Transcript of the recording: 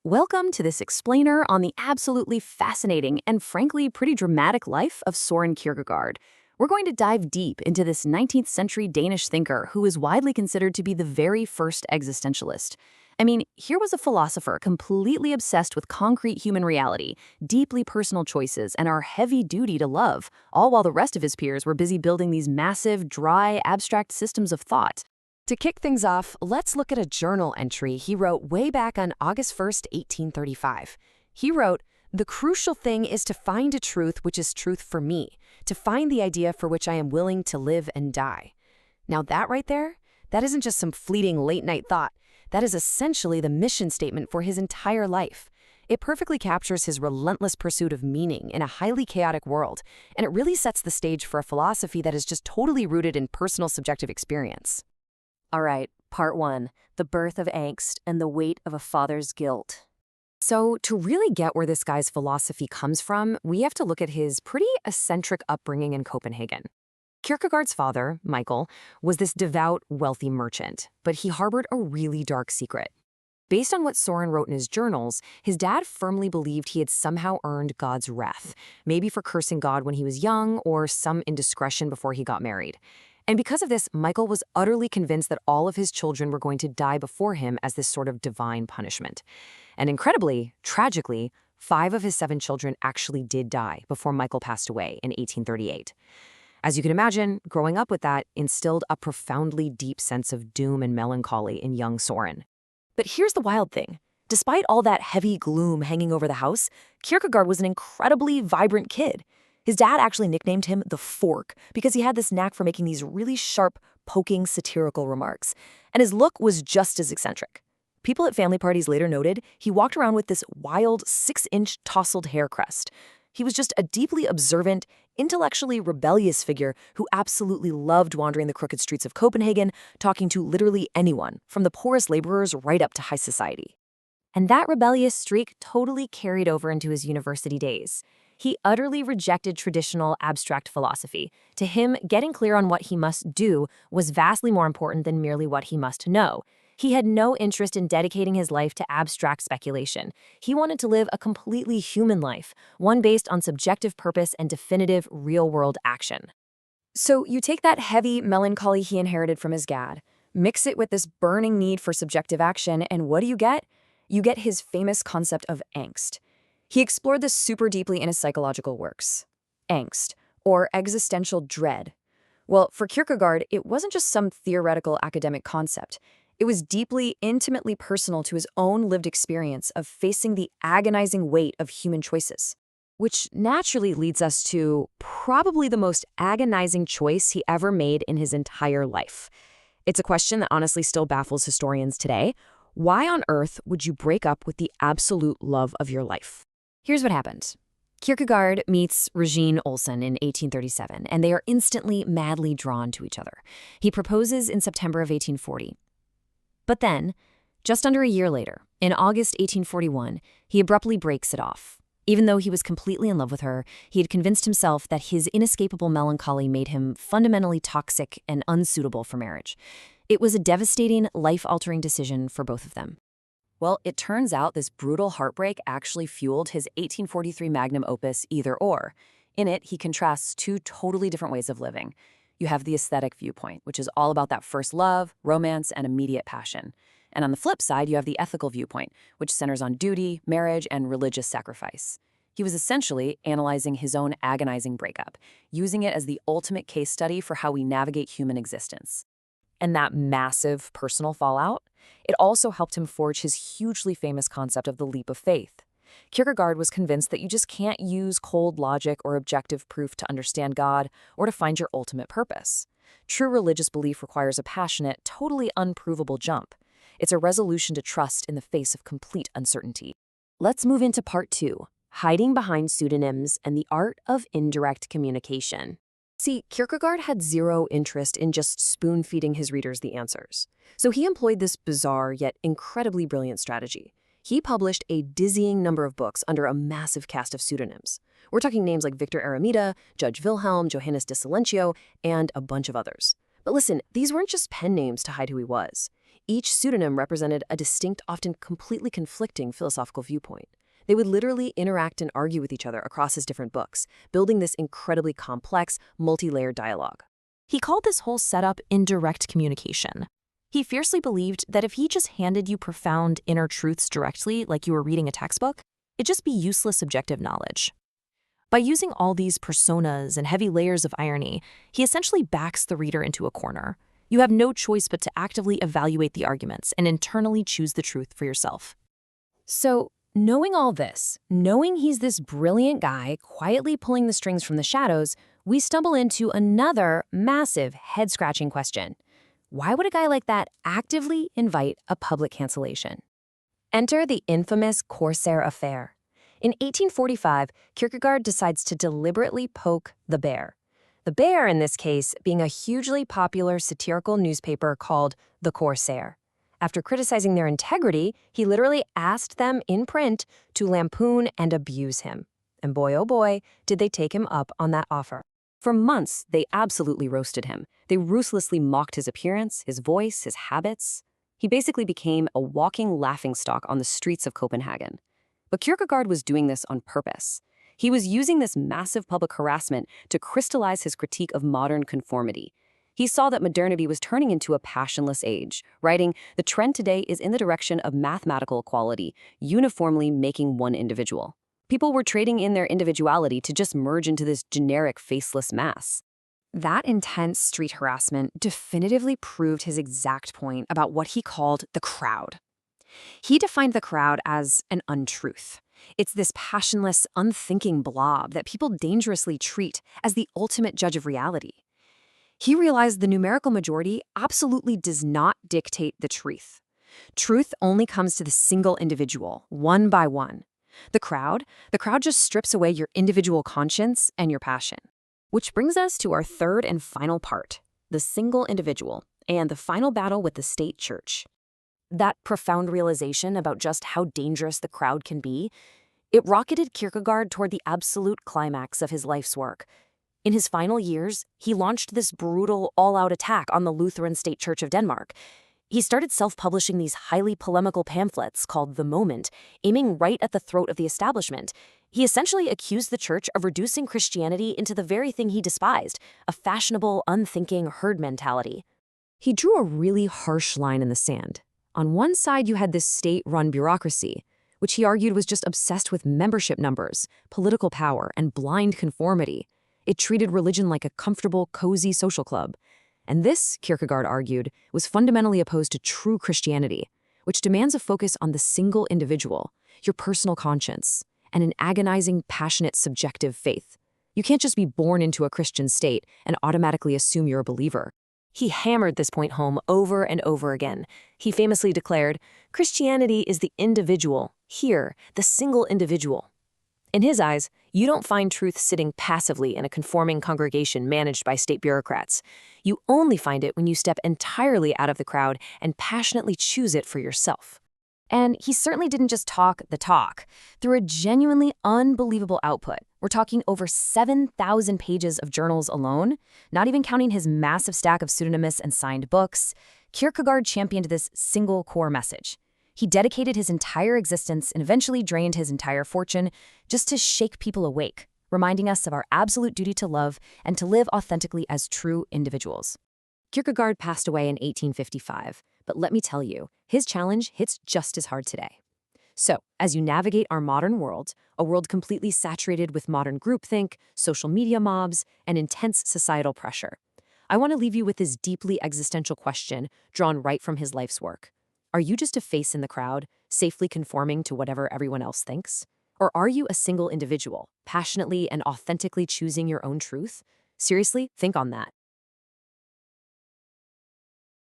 Welcome to this explainer on the absolutely fascinating and frankly pretty dramatic life of Søren Kierkegaard. We're going to dive deep into this 19th century Danish thinker who is widely considered to be the very first existentialist. I mean, here was a philosopher completely obsessed with concrete human reality, deeply personal choices, and our heavy duty to love, all while the rest of his peers were busy building these massive, dry, abstract systems of thought. To kick things off, let's look at a journal entry he wrote way back on August 1st, 1835. He wrote, "The crucial thing is to find a truth which is truth for me, to find the idea for which I am willing to live and die." Now that right there, that isn't just some fleeting late-night thought. That is essentially the mission statement for his entire life. It perfectly captures his relentless pursuit of meaning in a highly chaotic world, and it really sets the stage for a philosophy that is just totally rooted in personal subjective experience. All right, part one, the birth of angst and the weight of a father's guilt. So to really get where this guy's philosophy comes from, we have to look at his pretty eccentric upbringing in Copenhagen. Kierkegaard's father, Michael, was this devout, wealthy merchant, but he harbored a really dark secret. Based on what Søren wrote in his journals, his dad firmly believed he had somehow earned God's wrath, maybe for cursing God when he was young or some indiscretion before he got married. And because of this, Michael was utterly convinced that all of his children were going to die before him as this sort of divine punishment. And incredibly, tragically, 5 of his 7 children actually did die before Michael passed away in 1838. As you can imagine, growing up with that instilled a profoundly deep sense of doom and melancholy in young Søren. But here's the wild thing. Despite all that heavy gloom hanging over the house, Kierkegaard was an incredibly vibrant kid. His dad actually nicknamed him the Fork because he had this knack for making these really sharp, poking, satirical remarks. And his look was just as eccentric. People at family parties later noted he walked around with this wild 6-inch tousled hair crest. He was just a deeply observant, intellectually rebellious figure who absolutely loved wandering the crooked streets of Copenhagen, talking to literally anyone, from the poorest laborers right up to high society. And that rebellious streak totally carried over into his university days. He utterly rejected traditional abstract philosophy. To him, getting clear on what he must do was vastly more important than merely what he must know. He had no interest in dedicating his life to abstract speculation. He wanted to live a completely human life, one based on subjective purpose and definitive real-world action. So you take that heavy melancholy he inherited from his dad, mix it with this burning need for subjective action, and what do you get? You get his famous concept of angst. He explored this super deeply in his psychological works. Angst, or existential dread. Well, for Kierkegaard, it wasn't just some theoretical academic concept. It was deeply, intimately personal to his own lived experience of facing the agonizing weight of human choices. Which naturally leads us to probably the most agonizing choice he ever made in his entire life. It's a question that honestly still baffles historians today. Why on earth would you break up with the absolute love of your life? Here's what happened. Kierkegaard meets Regine Olsen in 1837, and they are instantly madly drawn to each other. He proposes in September of 1840. But then, just under a year later, in August 1841, he abruptly breaks it off. Even though he was completely in love with her, he had convinced himself that his inescapable melancholy made him fundamentally toxic and unsuitable for marriage. It was a devastating, life-altering decision for both of them. Well, it turns out this brutal heartbreak actually fueled his 1843 magnum opus, Either Or. In it, he contrasts 2 totally different ways of living. You have the aesthetic viewpoint, which is all about that first love, romance, and immediate passion. And on the flip side, you have the ethical viewpoint, which centers on duty, marriage, and religious sacrifice. He was essentially analyzing his own agonizing breakup, using it as the ultimate case study for how we navigate human existence. And that massive personal fallout, it also helped him forge his hugely famous concept of the leap of faith. Kierkegaard was convinced that you just can't use cold logic or objective proof to understand God or to find your ultimate purpose. True religious belief requires a passionate, totally unprovable jump. It's a resolution to trust in the face of complete uncertainty. Let's move into part 2, hiding behind pseudonyms and the art of indirect communication. See, Kierkegaard had zero interest in just spoon-feeding his readers the answers. So he employed this bizarre yet incredibly brilliant strategy. He published a dizzying number of books under a massive cast of pseudonyms. We're talking names like Victor Eremita, Judge Wilhelm, Johannes de Silentio, and a bunch of others. But listen, these weren't just pen names to hide who he was. Each pseudonym represented a distinct, often completely conflicting philosophical viewpoint. They would literally interact and argue with each other across his different books, building this incredibly complex, multi-layered dialogue. He called this whole setup indirect communication. He fiercely believed that if he just handed you profound inner truths directly, like you were reading a textbook, it'd just be useless subjective knowledge. By using all these personas and heavy layers of irony, he essentially backs the reader into a corner. You have no choice but to actively evaluate the arguments and internally choose the truth for yourself. So, knowing all this, knowing he's this brilliant guy quietly pulling the strings from the shadows, we stumble into another massive head-scratching question. Why would a guy like that actively invite a public cancellation? Enter the infamous Corsair affair. In 1845, Kierkegaard decides to deliberately poke the bear. The bear, in this case, being a hugely popular satirical newspaper called The Corsair. After criticizing their integrity, he literally asked them in print to lampoon and abuse him. And boy, oh boy, did they take him up on that offer. For months, they absolutely roasted him. They ruthlessly mocked his appearance, his voice, his habits. He basically became a walking laughingstock on the streets of Copenhagen. But Kierkegaard was doing this on purpose. He was using this massive public harassment to crystallize his critique of modern conformity. He saw that modernity was turning into a passionless age, writing, "The trend today is in the direction of mathematical equality, uniformly making one individual." People were trading in their individuality to just merge into this generic faceless mass. That intense street harassment definitively proved his exact point about what he called the crowd. He defined the crowd as an untruth. It's this passionless, unthinking blob that people dangerously treat as the ultimate judge of reality. He realized the numerical majority absolutely does not dictate the truth. Truth only comes to the single individual, one by one. The crowd just strips away your individual conscience and your passion. Which brings us to our third and final part, the single individual and the final battle with the state church. That profound realization about just how dangerous the crowd can be, it rocketed Kierkegaard toward the absolute climax of his life's work. In his final years, he launched this brutal, all-out attack on the Lutheran State Church of Denmark. He started self-publishing these highly polemical pamphlets called The Moment, aiming right at the throat of the establishment. He essentially accused the church of reducing Christianity into the very thing he despised, a fashionable, unthinking herd mentality. He drew a really harsh line in the sand. On one side, you had this state-run bureaucracy, which he argued was just obsessed with membership numbers, political power, and blind conformity. It treated religion like a comfortable, cozy social club. And this, Kierkegaard argued, was fundamentally opposed to true Christianity, which demands a focus on the single individual, your personal conscience, and an agonizing, passionate, subjective faith. You can't just be born into a Christian state and automatically assume you're a believer. He hammered this point home over and over again. He famously declared, "Christianity is the individual, here, the single individual." In his eyes, you don't find truth sitting passively in a conforming congregation managed by state bureaucrats. You only find it when you step entirely out of the crowd and passionately choose it for yourself. And he certainly didn't just talk the talk. Through a genuinely unbelievable output, we're talking over 7,000 pages of journals alone, not even counting his massive stack of pseudonymous and signed books, Kierkegaard championed this single core message. He dedicated his entire existence and eventually drained his entire fortune just to shake people awake, reminding us of our absolute duty to love and to live authentically as true individuals. Kierkegaard passed away in 1855, but let me tell you, his challenge hits just as hard today. So, as you navigate our modern world, a world completely saturated with modern groupthink, social media mobs, and intense societal pressure, I want to leave you with this deeply existential question drawn right from his life's work. Are you just a face in the crowd, safely conforming to whatever everyone else thinks? Or are you a single individual, passionately and authentically choosing your own truth? Seriously, think on that.